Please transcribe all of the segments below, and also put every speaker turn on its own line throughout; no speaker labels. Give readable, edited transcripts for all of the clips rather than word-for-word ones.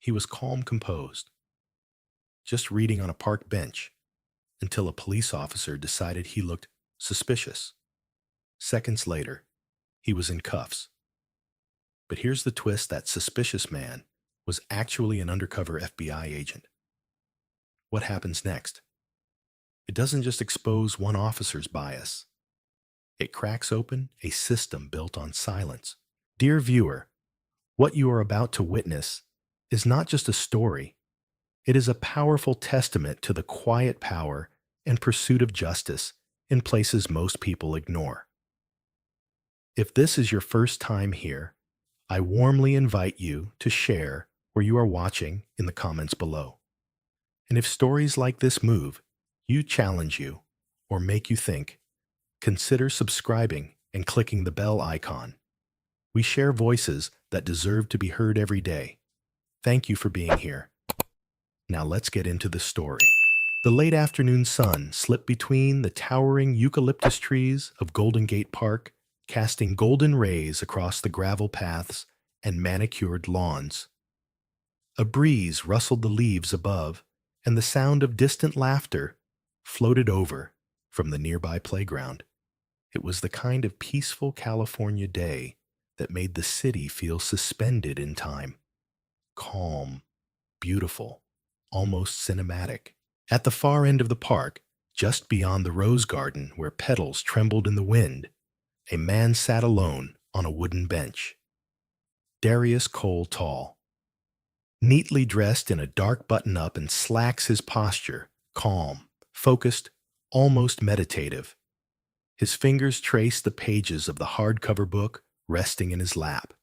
He was calm, composed, just reading on a park bench until a police officer decided he looked suspicious. Seconds later, he was in cuffs. But here's the twist: that suspicious man was actually an undercover FBI agent. What happens next? It doesn't just expose one officer's bias, it cracks open a system built on silence. Dear viewer, what you are about to witness is not just a story, it is a powerful testament to the quiet power and pursuit of justice in places most people ignore. If this is your first time here, I warmly invite you to share where you are watching in the comments below. And if stories like this move you, challenge you, or make you think, consider subscribing and clicking the bell icon. We share voices that deserve to be heard every day. Thank you for being here. Now let's get into the story. The late afternoon sun slipped between the towering eucalyptus trees of Golden Gate Park, casting golden rays across the gravel paths and manicured lawns. A breeze rustled the leaves above, and the sound of distant laughter floated over from the nearby playground. It was the kind of peaceful California day that made the city feel suspended in time. Calm, beautiful, almost cinematic. At the far end of the park, just beyond the rose garden where petals trembled in the wind, a man sat alone on a wooden bench. Darius Cole Tall. Neatly dressed in a dark button-up and slacks, his posture calm, focused, almost meditative. His fingers traced the pages of the hardcover book resting in his lap.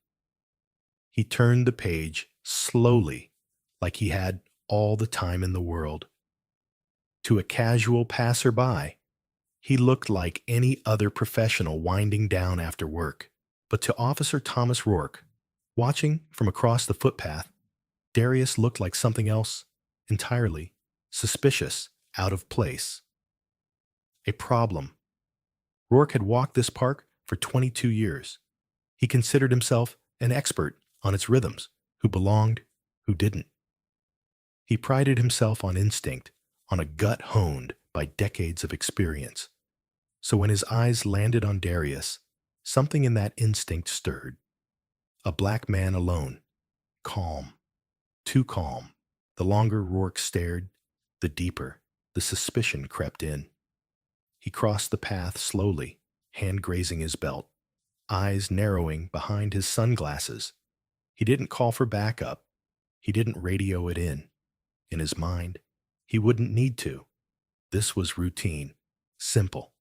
He turned the page slowly, like he had all the time in the world. To a casual passerby, he looked like any other professional winding down after work. But to Officer Thomas Rourke, watching from across the footpath, Darius looked like something else entirely: suspicious, out of place. A problem. Rourke had walked this park for 22 years. He considered himself an expert on its rhythms, who belonged, who didn't. He prided himself on instinct, on a gut honed by decades of experience. So when his eyes landed on Darius, something in that instinct stirred. A black man alone, calm, too calm. The longer Rourke stared, the deeper the suspicion crept in. He crossed the path slowly, hand grazing his belt, eyes narrowing behind his sunglasses. He didn't call for backup. He didn't radio it in. In his mind, he wouldn't need to. This was routine, simple.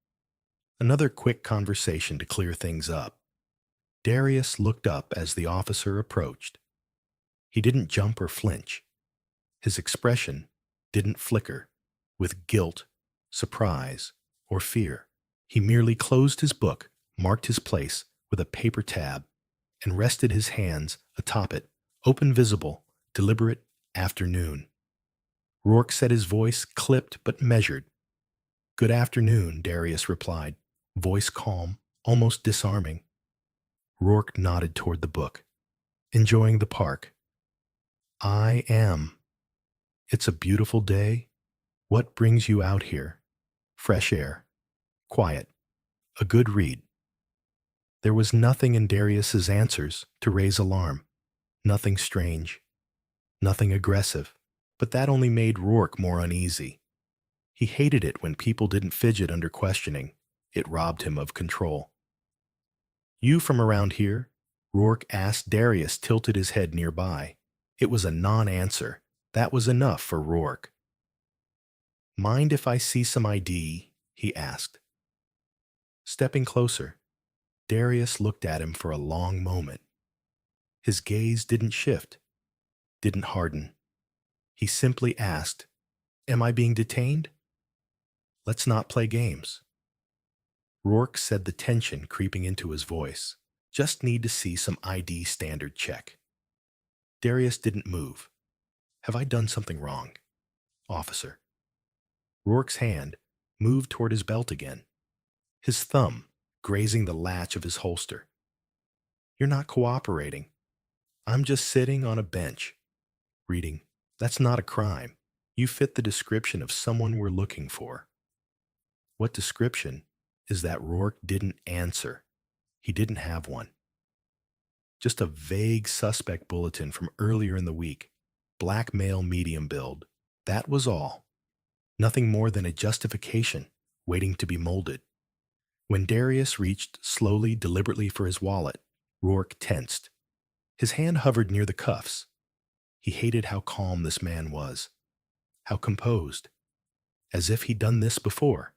Another quick conversation to clear things up. Darius looked up as the officer approached. He didn't jump or flinch. His expression didn't flicker with guilt, surprise, or fear. He merely closed his book, marked his place with a paper tab, and rested his hands atop it, open, visible, deliberate. Afternoon. Rourke said, his voice clipped but measured. Good afternoon, Darius replied, voice calm, almost disarming. Rourke nodded toward the book. Enjoying the park? I am. It's a beautiful day. What brings you out here? Fresh air. Quiet. A good read. There was nothing in Darius's answers to raise alarm. Nothing strange. Nothing aggressive. But that only made Rourke more uneasy. He hated it when people didn't fidget under questioning. It robbed him of control. You from around here? Rourke asked. Darius tilted his head nearby. It was a non-answer. That was enough for Rourke. Mind if I see some ID? He asked. Stepping closer, Darius looked at him for a long moment. His gaze didn't shift, didn't harden. He simply asked, Am I being detained? Let's not play games. Rourke said, the tension creeping into his voice. Just need to see some ID standard check. Darius didn't move. Have I done something wrong? Officer. Rourke's hand moved toward his belt again, his thumb grazing the latch of his holster. You're not cooperating. I'm just sitting on a bench, reading, "That's not a crime. You fit the description of someone we're looking for." What description is that Rourke didn't answer. He didn't have one. Just a vague suspect bulletin from earlier in the week. Black male, medium build. That was all. Nothing more than a justification waiting to be molded. When Darius reached slowly, deliberately for his wallet, Rourke tensed. His hand hovered near the cuffs. He hated how calm this man was, how composed, as if he'd done this before.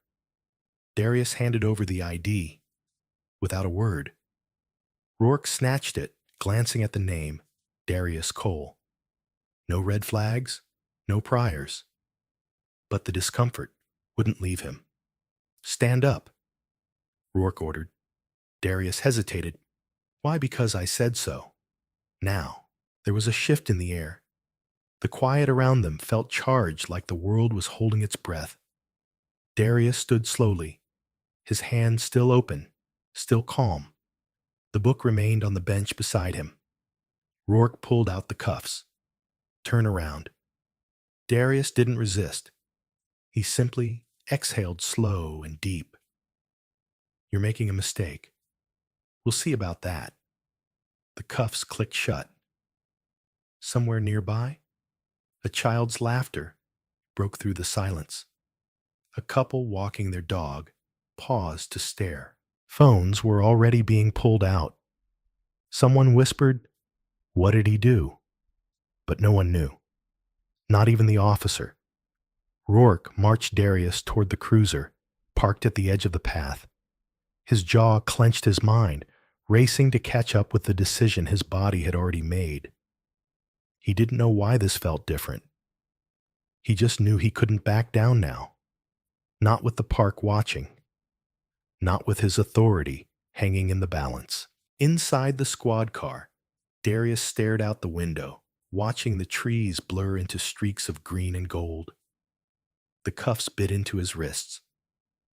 Darius handed over the ID without a word. Rourke snatched it, glancing at the name, Darius Cole. No red flags, no priors. But the discomfort wouldn't leave him. "Stand up," Rourke ordered. Darius hesitated. "Why, because I said so." Now, there was a shift in the air. The quiet around them felt charged like the world was holding its breath. Darius stood slowly, his hand still open, still calm. The book remained on the bench beside him. Rourke pulled out the cuffs. "Turn around." Darius didn't resist. He simply exhaled slow and deep. "You're making a mistake. We'll see about that." The cuffs clicked shut. Somewhere nearby, a child's laughter broke through the silence. A couple walking their dog paused to stare. Phones were already being pulled out. Someone whispered, "What did he do?" But no one knew. Not even the officer. Rourke marched Darius toward the cruiser, parked at the edge of the path. His jaw clenched, his mind racing to catch up with the decision his body had already made. He didn't know why this felt different. He just knew he couldn't back down now. Not with the park watching. Not with his authority hanging in the balance. Inside the squad car, Darius stared out the window, watching the trees blur into streaks of green and gold. The cuffs bit into his wrists,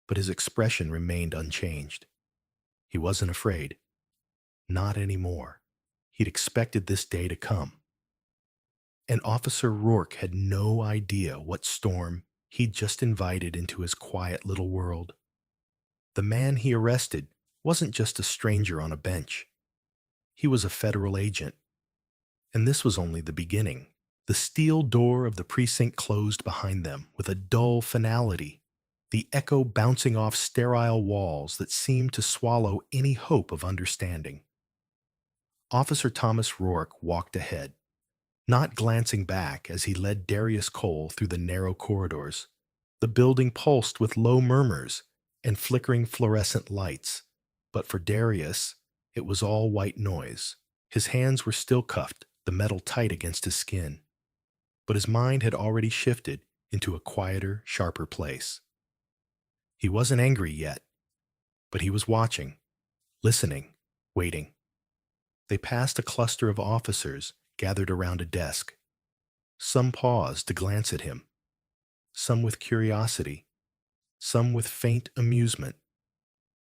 but his expression remained unchanged. He wasn't afraid. Not anymore. He'd expected this day to come. And Officer Rourke had no idea what storm he'd just invited into his quiet little world. The man he arrested wasn't just a stranger on a bench. He was a federal agent. And this was only the beginning. The steel door of the precinct closed behind them with a dull finality, the echo bouncing off sterile walls that seemed to swallow any hope of understanding. Officer Thomas Rourke walked ahead, not glancing back as he led Darius Cole through the narrow corridors. The building pulsed with low murmurs and flickering fluorescent lights, but for Darius, it was all white noise. His hands were still cuffed, the metal tight against his skin. But his mind had already shifted into a quieter, sharper place. He wasn't angry yet, but he was watching, listening, waiting. They passed a cluster of officers gathered around a desk. Some paused to glance at him, some with curiosity, some with faint amusement,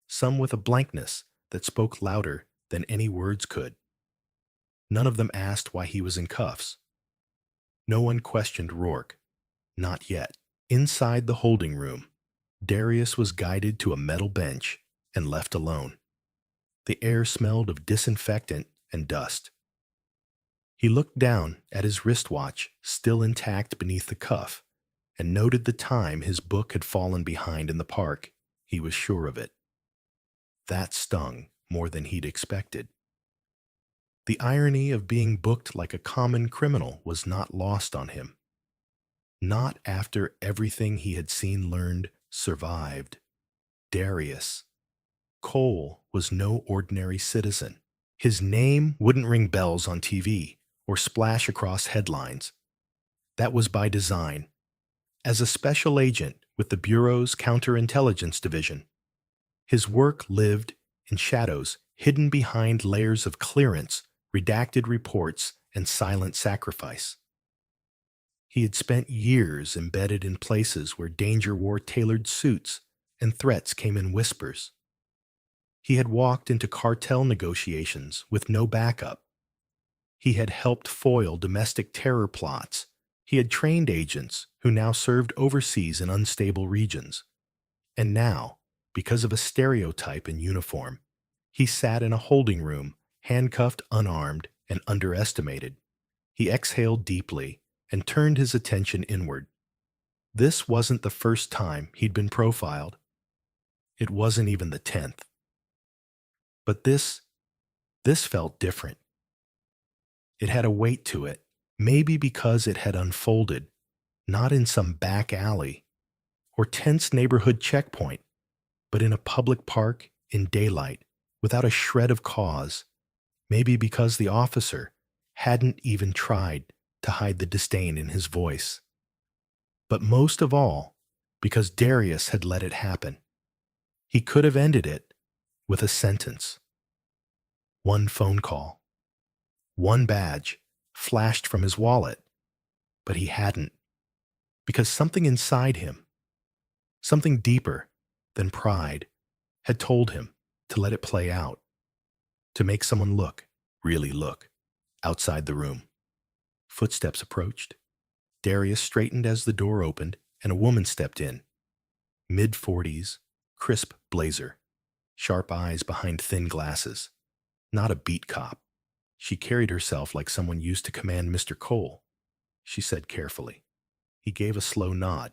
some with a blankness that spoke louder than any words could. None of them asked why he was in cuffs. No one questioned Rourke. Not yet. Inside the holding room, Darius was guided to a metal bench and left alone. The air smelled of disinfectant and dust. He looked down at his wristwatch, still intact beneath the cuff, and noted the time his book had fallen behind in the park. He was sure of it. That stung more than he'd expected. The irony of being booked like a common criminal was not lost on him. Not after everything he had seen, learned, survived. Darius Cole was no ordinary citizen. His name wouldn't ring bells on TV or splash across headlines. That was by design. As a special agent with the Bureau's Counterintelligence Division, his work lived in shadows, hidden behind layers of clearance, redacted reports, and silent sacrifice. He had spent years embedded in places where danger wore tailored suits and threats came in whispers. He had walked into cartel negotiations with no backup, He had helped foil domestic terror plots. He had trained agents who now served overseas in unstable regions. And now, because of a stereotype in uniform, he sat in a holding room, handcuffed, unarmed, and underestimated. He exhaled deeply and turned his attention inward. This wasn't the first time he'd been profiled. It wasn't even the 10th. But this felt different. It had a weight to it, maybe because it had unfolded, not in some back alley or tense neighborhood checkpoint, but in a public park in daylight, without a shred of cause, maybe because the officer hadn't even tried to hide the disdain in his voice. But most of all, because Darius had let it happen. He could have ended it with a sentence. One phone call. One badge flashed from his wallet. But he hadn't. Because something inside him, something deeper than pride, had told him to let it play out, to make someone look, really look, outside the room. Footsteps approached. Darius straightened as the door opened, and a woman stepped in. Mid-40s, crisp blazer, sharp eyes behind thin glasses. Not a beat cop. She carried herself like someone used to command Mr. Cole. She said carefully. He gave a slow nod.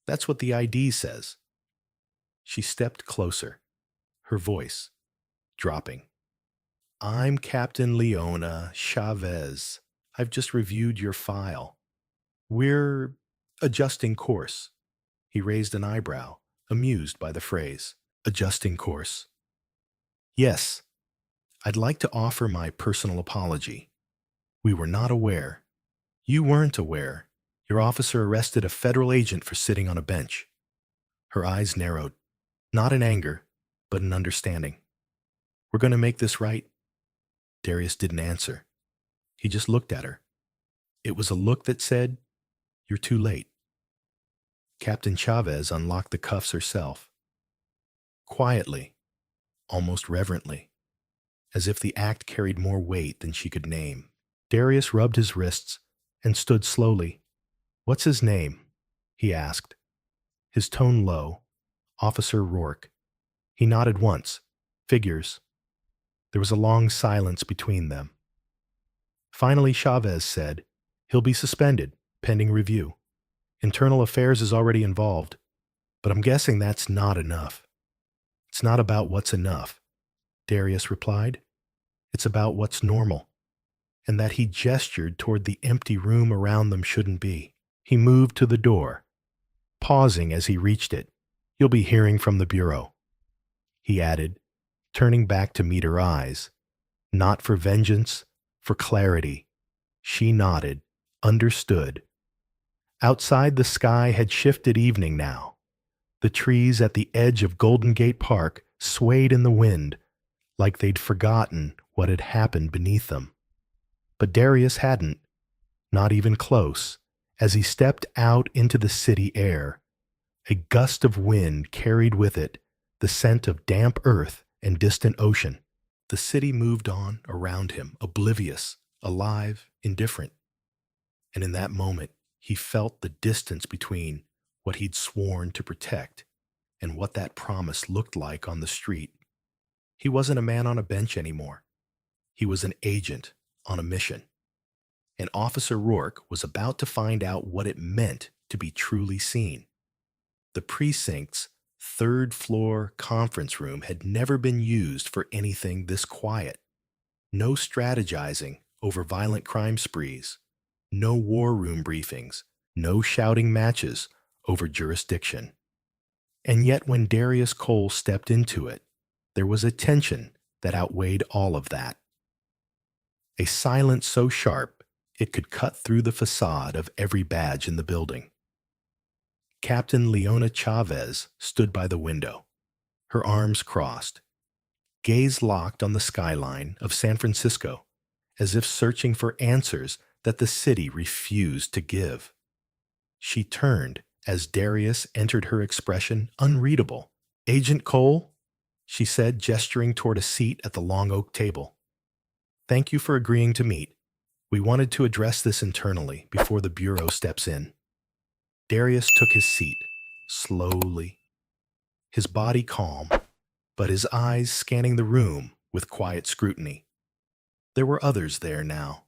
That's what the ID says. She stepped closer, her voice dropping. I'm Captain Leona Chavez. I've just reviewed your file. We're adjusting course. He raised an eyebrow, amused by the phrase, adjusting course. Yes, I'd like to offer my personal apology. We were not aware. You weren't aware. Your officer arrested a federal agent for sitting on a bench. Her eyes narrowed, not in anger, but in understanding. We're going to make this right. Darius didn't answer. He just looked at her. It was a look that said, you're too late. Captain Chavez unlocked the cuffs herself. Quietly, almost reverently, as if the act carried more weight than she could name. Darius rubbed his wrists and stood slowly. What's his name? He asked. His tone low. Officer Rourke. He nodded once. Figures. There was a long silence between them. Finally, Chavez said, he'll be suspended, pending review. Internal Affairs is already involved, but I'm guessing that's not enough. It's not about what's enough, Darius replied. It's about what's normal. And that he gestured toward the empty room around them shouldn't be. He moved to the door, pausing as he reached it. You'll be hearing from the Bureau, he added, turning back to meet her eyes. Not for vengeance, for clarity. She nodded, understood. Outside, the sky had shifted evening now. The trees at the edge of Golden Gate Park swayed in the wind, like they'd forgotten what had happened beneath them. But Darius hadn't, not even close, as he stepped out into the city air. A gust of wind carried with it the scent of damp earth and distant ocean. The city moved on around him, oblivious, alive, indifferent. And in that moment, he felt the distance between what he'd sworn to protect and what that promise looked like on the street. He wasn't a man on a bench anymore. He was an agent on a mission. And Officer Rourke was about to find out what it meant to be truly seen. The precinct's third-floor conference room had never been used for anything this quiet. No strategizing over violent crime sprees. No war room briefings. No shouting matches over jurisdiction. And yet when Darius Cole stepped into it, there was a tension that outweighed all of that. A silence so sharp it could cut through the facade of every badge in the building. Captain Leona Chavez stood by the window, her arms crossed, gaze locked on the skyline of San Francisco, as if searching for answers that the city refused to give. She turned as Darius entered, her expression unreadable. Agent Cole, she said, gesturing toward a seat at the long oak table. Thank you for agreeing to meet. We wanted to address this internally before the Bureau steps in. Darius took his seat, slowly, his body calm, but his eyes scanning the room with quiet scrutiny. There were others there now.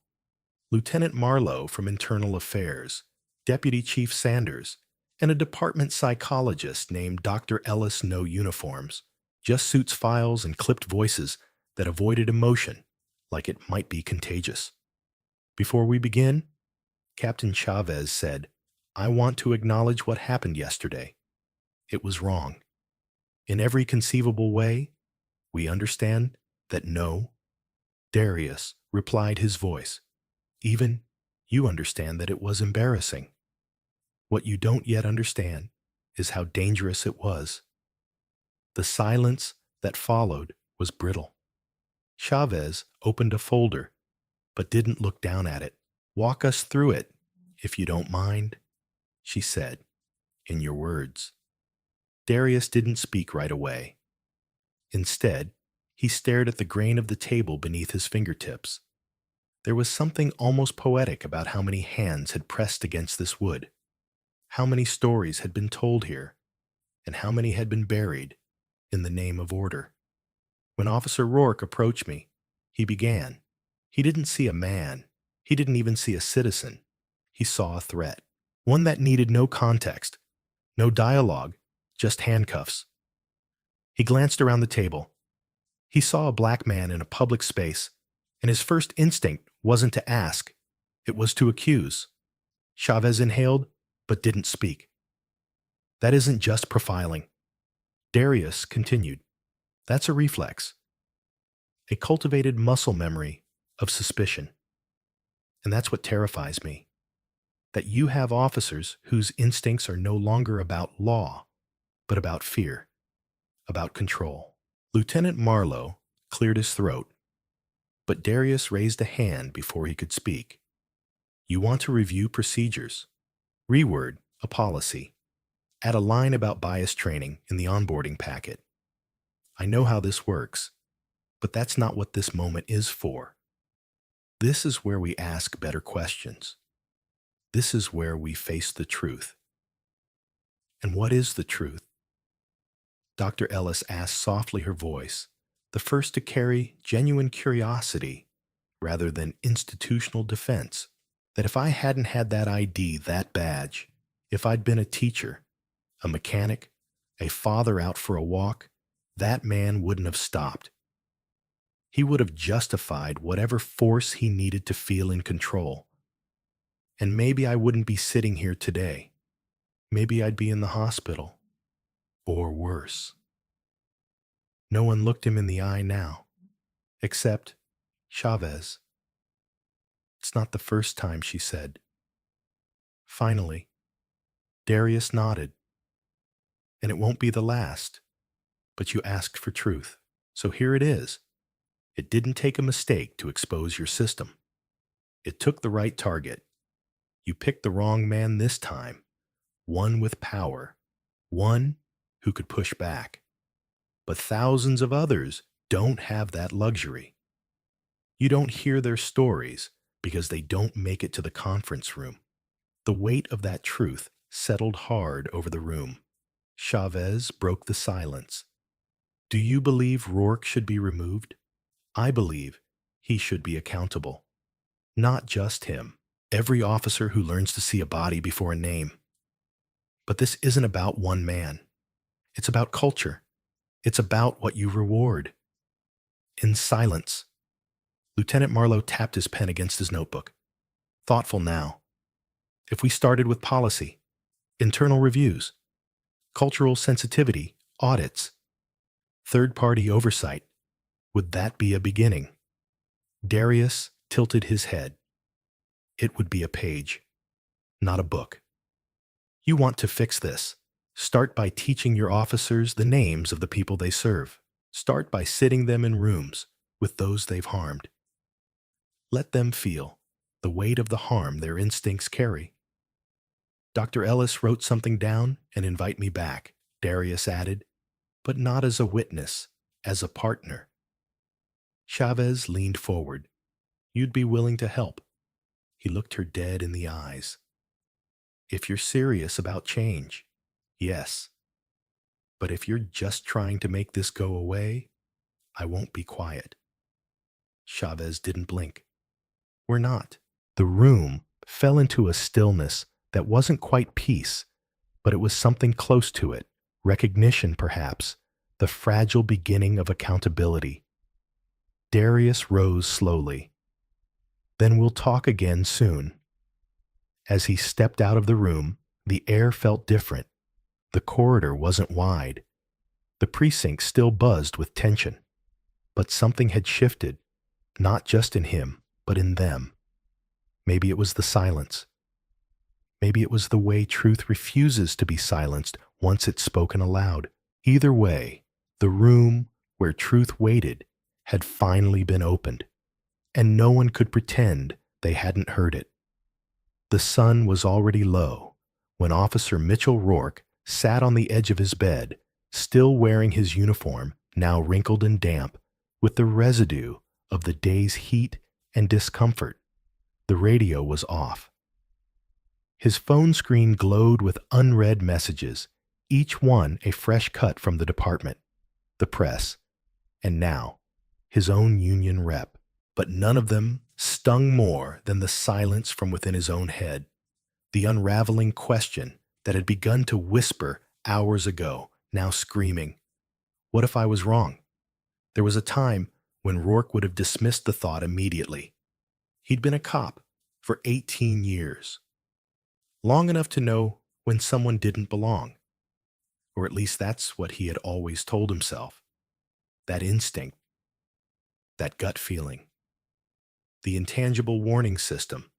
Lieutenant Marlowe from Internal Affairs, Deputy Chief Sanders, and a department psychologist named Dr. Ellis No Uniforms, just suits files and clipped voices that avoided emotion like it might be contagious. Before we begin, Captain Chavez said, "I want to acknowledge what happened yesterday. It was wrong. In every conceivable way, we understand that no." Darius replied, his voice, "Even you understand that it was embarrassing. What you don't yet understand is how dangerous it was." The silence that followed was brittle. Chavez opened a folder, but didn't look down at it. "Walk us through it, if you don't mind," she said, "in your words." Darius didn't speak right away. Instead, he stared at the grain of the table beneath his fingertips. There was something almost poetic about how many hands had pressed against this wood, how many stories had been told here, and how many had been buried in the name of order. When Officer Rourke approached me, he began. He didn't see a man. He didn't even see a citizen. He saw a threat, one that needed no context, no dialogue, just handcuffs. He glanced around the table. He saw a black man in a public space, and his first instinct wasn't to ask, it was to accuse. Chavez inhaled, but didn't speak. "That isn't just profiling." Darius continued. "That's a reflex, a cultivated muscle memory of suspicion. And that's what terrifies me, that you have officers whose instincts are no longer about law, but about fear, about control." Lieutenant Marlowe cleared his throat, but Darius raised a hand before he could speak. "You want to review procedures, reword a policy, add a line about bias training in the onboarding packet. I know how this works, but that's not what this moment is for. This is where we ask better questions. This is where we face the truth." "And what is the truth?" Dr. Ellis asked softly, her voice, the first to carry genuine curiosity rather than institutional defense. "That if I hadn't had that ID, that badge, if I'd been a teacher, a mechanic, a father out for a walk, that man wouldn't have stopped. He would have justified whatever force he needed to feel in control. And maybe I wouldn't be sitting here today. Maybe I'd be in the hospital. Or worse." No one looked him in the eye now, except Chavez. "It's not the first time," she said. Finally, Darius nodded. "And it won't be the last. But you asked for truth. So here it is. It didn't take a mistake to expose your system. It took the right target. You picked the wrong man this time, one with power, one who could push back. But thousands of others don't have that luxury. You don't hear their stories because they don't make it to the conference room." The weight of that truth settled hard over the room. Chavez broke the silence. "Do you believe Rourke should be removed? I believe he should be accountable. Not just him. Every officer who learns to see a body before a name. But this isn't about one man. It's about culture. It's about what you reward." In silence, Lieutenant Marlowe tapped his pen against his notebook. Thoughtful now. "If we started with policy, internal reviews, cultural sensitivity, audits, third-party oversight, would that be a beginning?" Darius tilted his head. "It would be a page, not a book. You want to fix this. Start by teaching your officers the names of the people they serve. Start by sitting them in rooms with those they've harmed. Let them feel the weight of the harm their instincts carry." "Dr. Ellis wrote something down and invite me back," Darius added, "but not as a witness, as a partner." Chavez leaned forward. "You'd be willing to help?" He looked her dead in the eyes. If you're serious about change, yes. But if you're just trying to make this go away, I won't be quiet. Chavez didn't blink. We're not. The room fell into a stillness that wasn't quite peace, but it was something close to it, recognition perhaps, the fragile beginning of accountability. Darius rose slowly. Then we'll talk again soon. As he stepped out of the room, the air felt different. The corridor wasn't wide. The precinct still buzzed with tension. But something had shifted, not just in him, but in them. Maybe it was the silence. Maybe it was the way truth refuses to be silenced once it's spoken aloud. Either way, the room where truth waited had finally been opened, and no one could pretend they hadn't heard it. The sun was already low when Officer Mitchell Rourke sat on the edge of his bed, still wearing his uniform, now wrinkled and damp, with the residue of the day's heat and discomfort. The radio was off. His phone screen glowed with unread messages, each one a fresh cut from the department, the press, and now his own union rep. But none of them stung more than the silence from within his own head, the unraveling question that had begun to whisper hours ago, now screaming, "What if I was wrong?" There was a time when Rourke would have dismissed the thought immediately. He'd been a cop for 18 years, long enough to know when someone didn't belong. Or at least that's what he had always told himself. That instinct, that gut feeling, the intangible warning system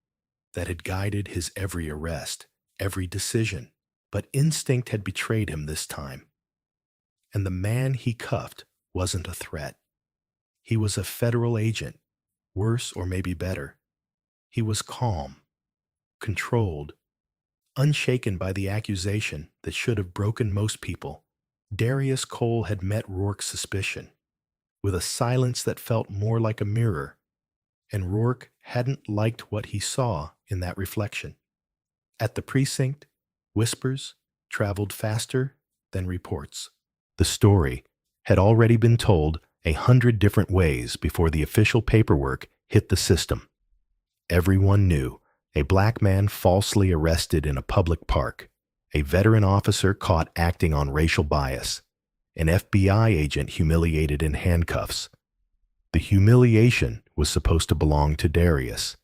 that had guided his every arrest, every decision. But instinct had betrayed him this time. And the man he cuffed wasn't a threat. He was a federal agent, worse or maybe better. He was calm, controlled, unshaken by the accusation that should have broken most people. Darius Cole had met Rourke's suspicion, with a silence that felt more like a mirror, and Rourke hadn't liked what he saw in that reflection. At the precinct, whispers traveled faster than reports. The story had already been told 100 different ways before the official paperwork hit the system. Everyone knew a black man falsely arrested in a public park, a veteran officer caught acting on racial bias, an FBI agent humiliated in handcuffs. The humiliation was supposed to belong to Darius,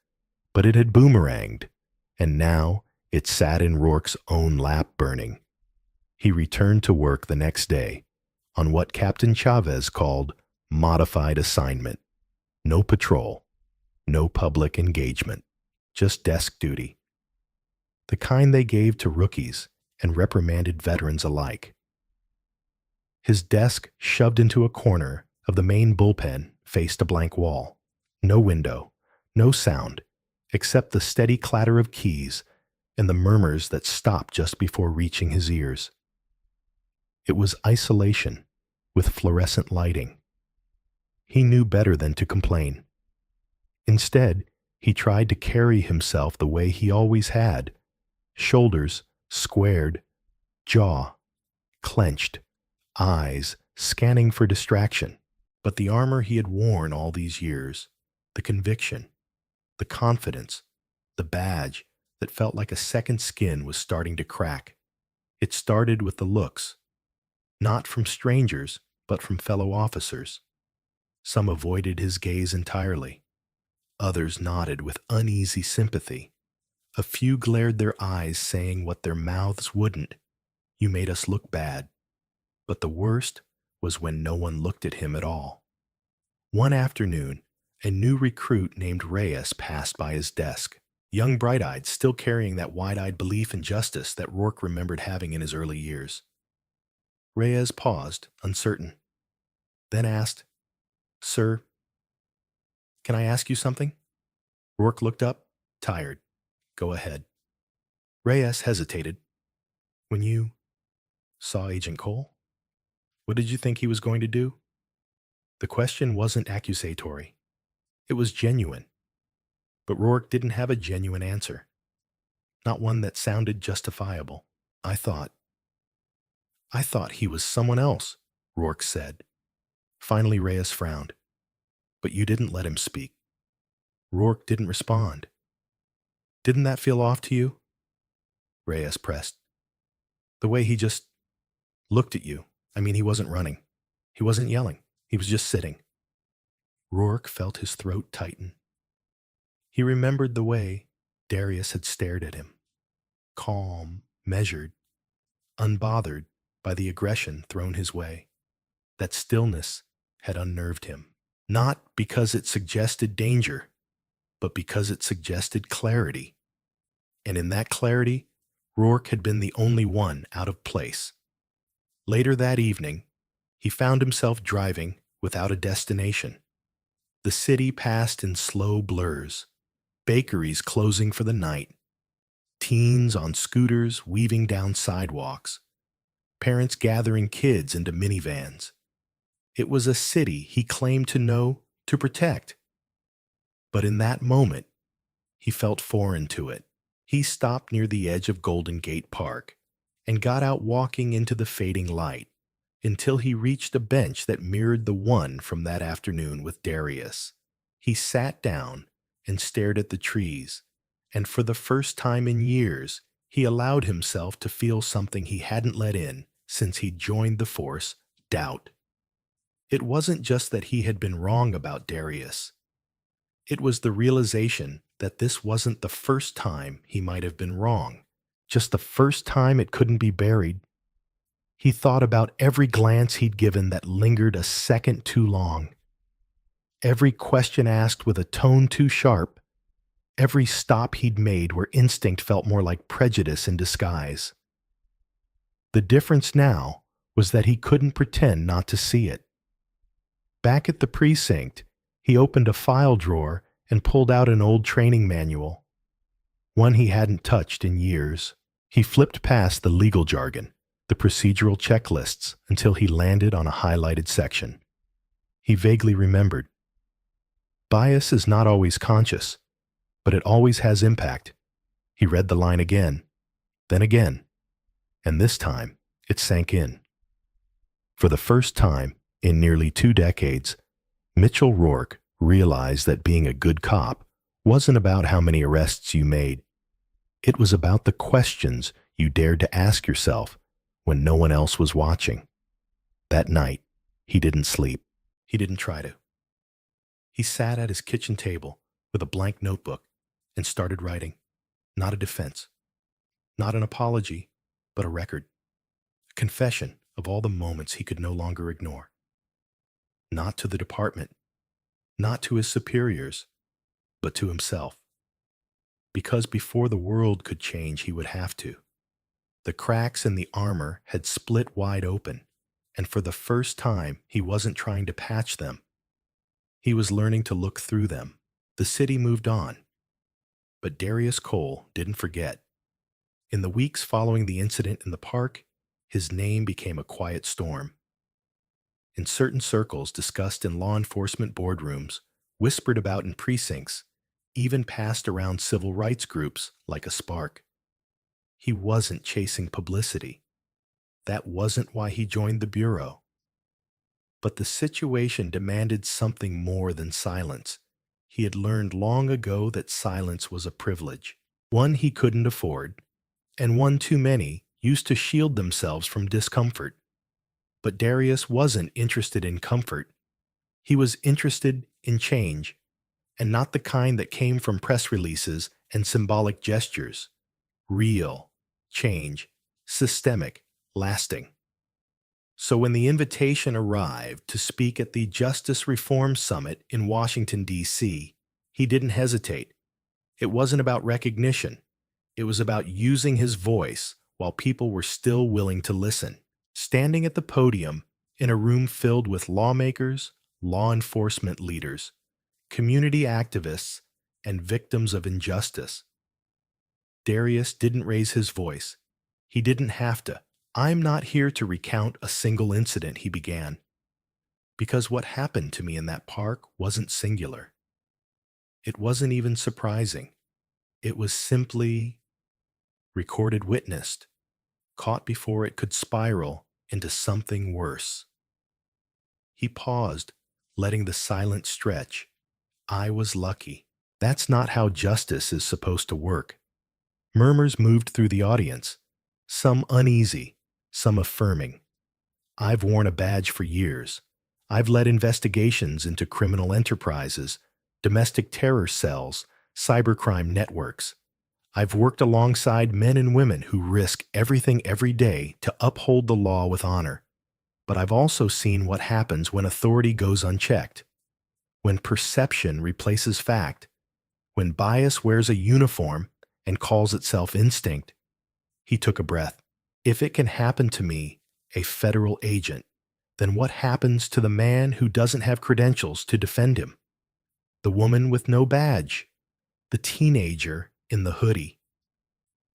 but it had boomeranged, and now it sat in Rourke's own lap burning. He returned to work the next day on what Captain Chavez called modified assignment. No patrol, no public engagement, just desk duty. The kind they gave to rookies and reprimanded veterans alike. His desk, shoved into a corner of the main bullpen, faced a blank wall. No window, no sound, except the steady clatter of keys and the murmurs that stopped just before reaching his ears. It was isolation with fluorescent lighting. He knew better than to complain. Instead, he tried to carry himself the way he always had, shoulders squared, jaw clenched, eyes scanning for distraction. But the armor he had worn all these years, the conviction, the confidence, the badge that felt like a second skin was starting to crack. It started with the looks, not from strangers, but from fellow officers. Some avoided his gaze entirely. Others nodded with uneasy sympathy. A few glared their eyes, saying what their mouths wouldn't. "You made us look bad." But the worst was when no one looked at him at all. One afternoon, a new recruit named Reyes passed by his desk, young, bright-eyed, still carrying that wide-eyed belief in justice that Rourke remembered having in his early years. Reyes paused, uncertain, then asked, "Sir, can I ask you something?" Rourke looked up, tired. "Go ahead." Reyes hesitated. "When you saw Agent Cole, what did you think he was going to do?" The question wasn't accusatory. It was genuine. But Rourke didn't have a genuine answer, not one that sounded justifiable. I thought, I thought he was someone else, Rourke said. Finally, Reyes frowned. But you didn't let him speak. Rourke didn't respond. Didn't that feel off to you? Reyes pressed. The way he just looked at you. I mean, he wasn't running. He wasn't yelling. He was just sitting. Rourke felt his throat tighten. He remembered the way Darius had stared at him. Calm, measured, unbothered by the aggression thrown his way. That stillness had unnerved him. Not because it suggested danger, but because it suggested clarity. And in that clarity, Rourke had been the only one out of place. Later that evening, he found himself driving without a destination. The city passed in slow blurs, bakeries closing for the night, teens on scooters weaving down sidewalks, parents gathering kids into minivans. It was a city he claimed to know to protect. But in that moment, he felt foreign to it. He stopped near the edge of Golden Gate Park and got out walking into the fading light until he reached a bench that mirrored the one from that afternoon with Darius. He sat down and stared at the trees, and for the first time in years, he allowed himself to feel something he hadn't let in since he joined the force, doubt. It wasn't just that he had been wrong about Darius. It was the realization that this wasn't the first time he might have been wrong, just the first time it couldn't be buried. He thought about every glance he'd given that lingered a second too long, every question asked with a tone too sharp, every stop he'd made where instinct felt more like prejudice in disguise. The difference now was that he couldn't pretend not to see it. Back at the precinct, he opened a file drawer and pulled out an old training manual, one he hadn't touched in years. He flipped past the legal jargon, the procedural checklists, until he landed on a highlighted section. He vaguely remembered. Bias is not always conscious, but it always has impact. He read the line again, then again, and this time it sank in. For the first time in nearly 2 decades, Mitchell Rourke realized that being a good cop wasn't about how many arrests you made. It was about the questions you dared to ask yourself when no one else was watching. That night, he didn't sleep. He didn't try to. He sat at his kitchen table with a blank notebook and started writing. Not a defense, not an apology, but a record. A confession of all the moments he could no longer ignore. Not to the department, not to his superiors, but to himself. Because before the world could change, he would have to. The cracks in the armor had split wide open, and for the first time, he wasn't trying to patch them. He was learning to look through them. The city moved on. But Darius Cole didn't forget. In the weeks following the incident in the park, his name became a quiet storm. In certain circles discussed in law enforcement boardrooms, whispered about in precincts, even passed around civil rights groups like a spark. He wasn't chasing publicity. That wasn't why he joined the Bureau. But the situation demanded something more than silence. He had learned long ago that silence was a privilege, one he couldn't afford, and one too many used to shield themselves from discomfort. But Darius wasn't interested in comfort. He was interested in change, and not the kind that came from press releases and symbolic gestures. Real change, systemic, lasting. So when the invitation arrived to speak at the Justice Reform Summit in Washington, D.C., he didn't hesitate. It wasn't about recognition. It was about using his voice while people were still willing to listen. Standing at the podium in a room filled with lawmakers, law enforcement leaders, community activists, and victims of injustice, Darius didn't raise his voice. He didn't have to. I'm not here to recount a single incident, he began, because what happened to me in that park wasn't singular. It wasn't even surprising. It was simply recorded witnessed, caught before it could spiral into something worse. He paused, letting the silence stretch. I was lucky. That's not how justice is supposed to work. Murmurs moved through the audience, some uneasy, some affirming. I've worn a badge for years. I've led investigations into criminal enterprises, domestic terror cells, cybercrime networks. I've worked alongside men and women who risk everything every day to uphold the law with honor. But I've also seen what happens when authority goes unchecked, when perception replaces fact, when bias wears a uniform and calls itself instinct. He took a breath. If it can happen to me, a federal agent, then what happens to the man who doesn't have credentials to defend him? The woman with no badge? The teenager in the hoodie?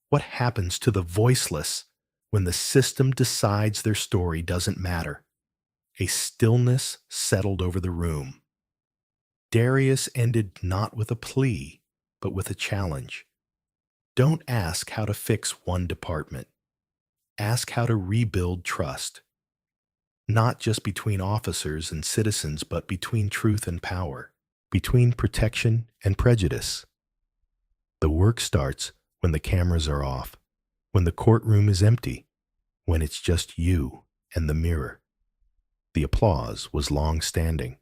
What happens to the voiceless when the system decides their story doesn't matter? A stillness settled over the room. Darius ended not with a plea, but with a challenge. Don't ask how to fix one department. Ask how to rebuild trust. Not just between officers and citizens, but between truth and power, between protection and prejudice. The work starts when the cameras are off, when the courtroom is empty, when it's just you and the mirror. The applause was long-standing,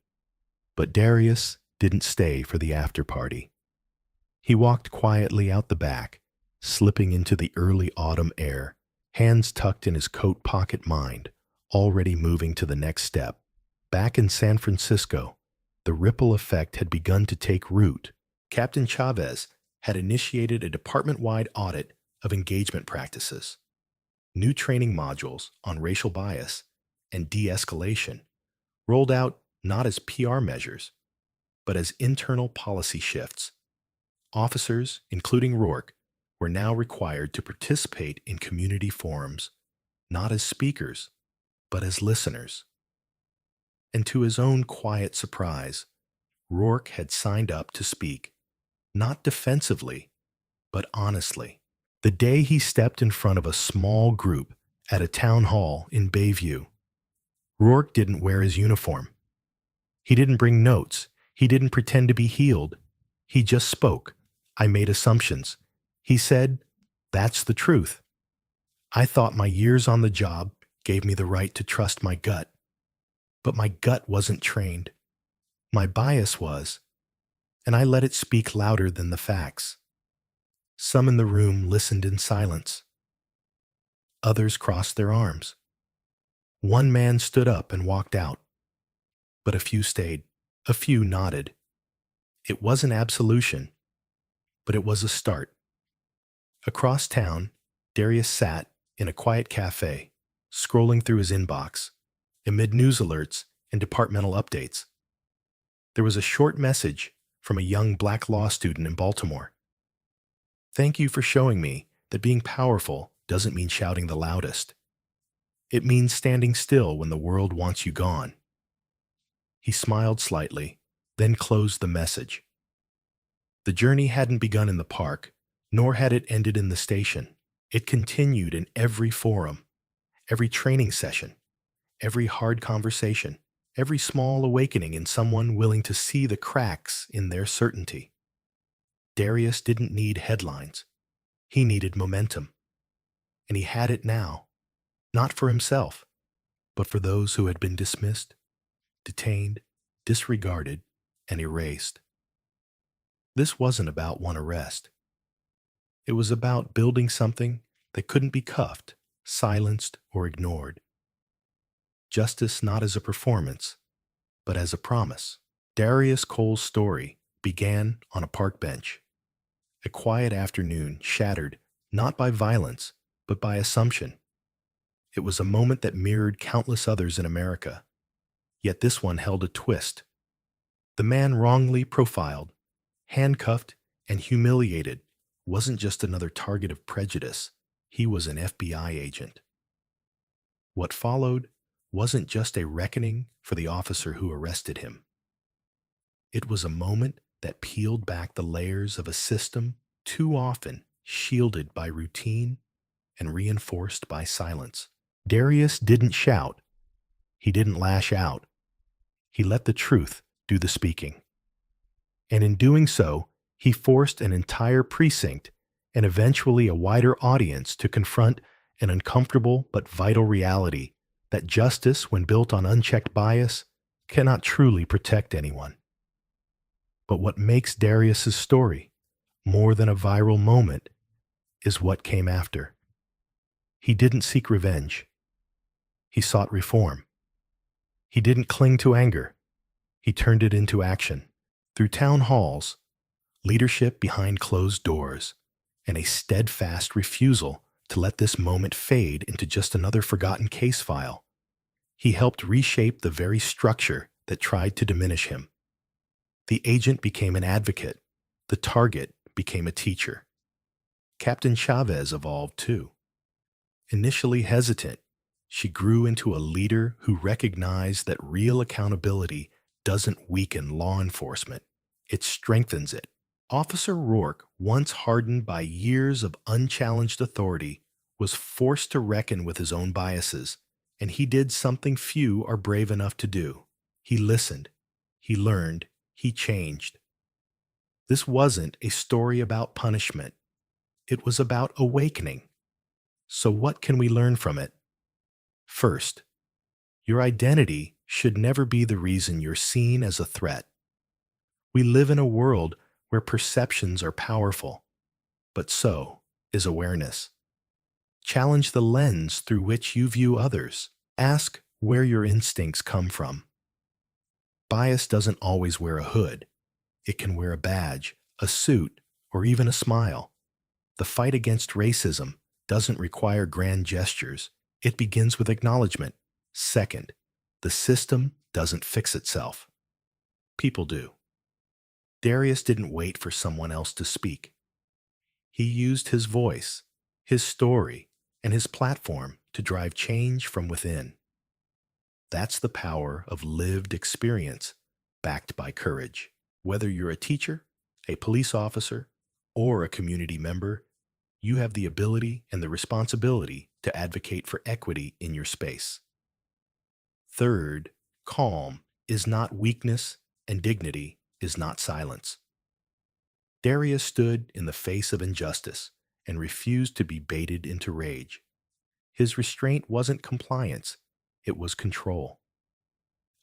but Darius didn't stay for the after-party. He walked quietly out the back, slipping into the early autumn air, hands tucked in his coat pocket, mind already moving to the next step. Back in San Francisco, the ripple effect had begun to take root. Captain Chavez had initiated a department-wide audit of engagement practices. New training modules on racial bias and de-escalation rolled out not as PR measures, but as internal policy shifts. Officers, including Rourke, were now required to participate in community forums, not as speakers, but as listeners. And to his own quiet surprise, Rourke had signed up to speak, not defensively, but honestly. The day he stepped in front of a small group at a town hall in Bayview, Rourke didn't wear his uniform. He didn't bring notes. He didn't pretend to be healed. He just spoke. I made assumptions. He said, "That's the truth. I thought my years on the job gave me the right to trust my gut. But my gut wasn't trained. My bias was, and I let it speak louder than the facts." Some in the room listened in silence. Others crossed their arms. One man stood up and walked out, but a few stayed. A few nodded. It wasn't absolution, but it was a start. Across town, Darius sat in a quiet cafe, scrolling through his inbox, amid news alerts and departmental updates. There was a short message from a young black law student in Baltimore. "Thank you for showing me that being powerful doesn't mean shouting the loudest. It means standing still when the world wants you gone." He smiled slightly, then closed the message. The journey hadn't begun in the park, nor had it ended in the station. It continued in every forum, every training session, every hard conversation, every small awakening in someone willing to see the cracks in their certainty. Darius didn't need headlines. He needed momentum. And he had it now, not for himself, but for those who had been dismissed, detained, disregarded, and erased. This wasn't about one arrest. It was about building something that couldn't be cuffed, silenced, or ignored. Justice not as a performance, but as a promise. Darius Cole's story began on a park bench. A quiet afternoon shattered not by violence, but by assumption. It was a moment that mirrored countless others in America. Yet this one held a twist. The man wrongly profiled, handcuffed, and humiliated wasn't just another target of prejudice. He was an FBI agent. What followed wasn't just a reckoning for the officer who arrested him. It was a moment that peeled back the layers of a system too often shielded by routine and reinforced by silence. Darius didn't shout. He didn't lash out. He let the truth do the speaking. And in doing so, he forced an entire precinct and eventually a wider audience to confront an uncomfortable but vital reality that justice, when built on unchecked bias, cannot truly protect anyone. But what makes Darius's story more than a viral moment is what came after. He didn't seek revenge. He sought reform. He didn't cling to anger. He turned it into action. Through town halls, leadership behind closed doors, and a steadfast refusal to let this moment fade into just another forgotten case file, he helped reshape the very structure that tried to diminish him. The agent became an advocate. The target became a teacher. Captain Chavez evolved too. Initially hesitant, she grew into a leader who recognized that real accountability doesn't weaken law enforcement, it strengthens it. Officer Rourke, once hardened by years of unchallenged authority, was forced to reckon with his own biases, and he did something few are brave enough to do. He listened, he learned, he changed. This wasn't a story about punishment. It was about awakening. So what can we learn from it? First, your identity should never be the reason you're seen as a threat. We live in a world where perceptions are powerful, but so is awareness. Challenge the lens through which you view others. Ask where your instincts come from. Bias doesn't always wear a hood. It can wear a badge, a suit, or even a smile. The fight against racism doesn't require grand gestures. It begins with acknowledgement. Second, the system doesn't fix itself. People do. Darius didn't wait for someone else to speak. He used his voice, his story, and his platform to drive change from within. That's the power of lived experience backed by courage. Whether you're a teacher, a police officer, or a community member, you have the ability and the responsibility to advocate for equity in your space. Third, calm is not weakness and dignity is not silence. Darius stood in the face of injustice and refused to be baited into rage. His restraint wasn't compliance, it was control.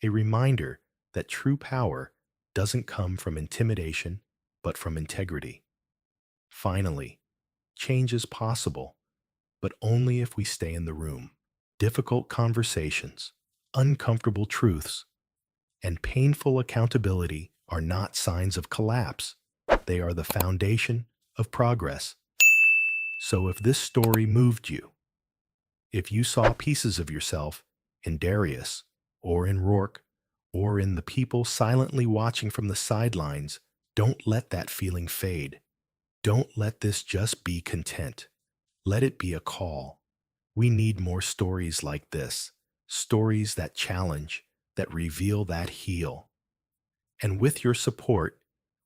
A reminder that true power doesn't come from intimidation, but from integrity. Finally, change is possible, but only if we stay in the room. Difficult conversations, uncomfortable truths, and painful accountability are not signs of collapse. They are the foundation of progress. So if this story moved you, if you saw pieces of yourself in Darius, or in Rourke, or in the people silently watching from the sidelines, don't let that feeling fade. Don't let this just be content. Let it be a call. We need more stories like this, stories that challenge, that reveal, that heal. And with your support,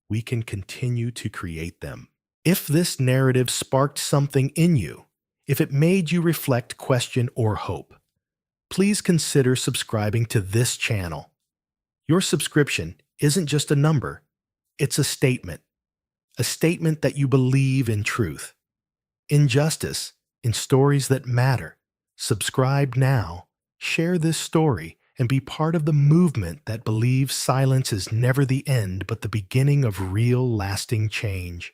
we can continue to create them. If this narrative sparked something in you, if it made you reflect, question, or hope, please consider subscribing to this channel. Your subscription isn't just a number, it's a statement that you believe in truth, in justice, in stories that matter. Subscribe now, share this story, and be part of the movement that believes silence is never the end but the beginning of real, lasting change.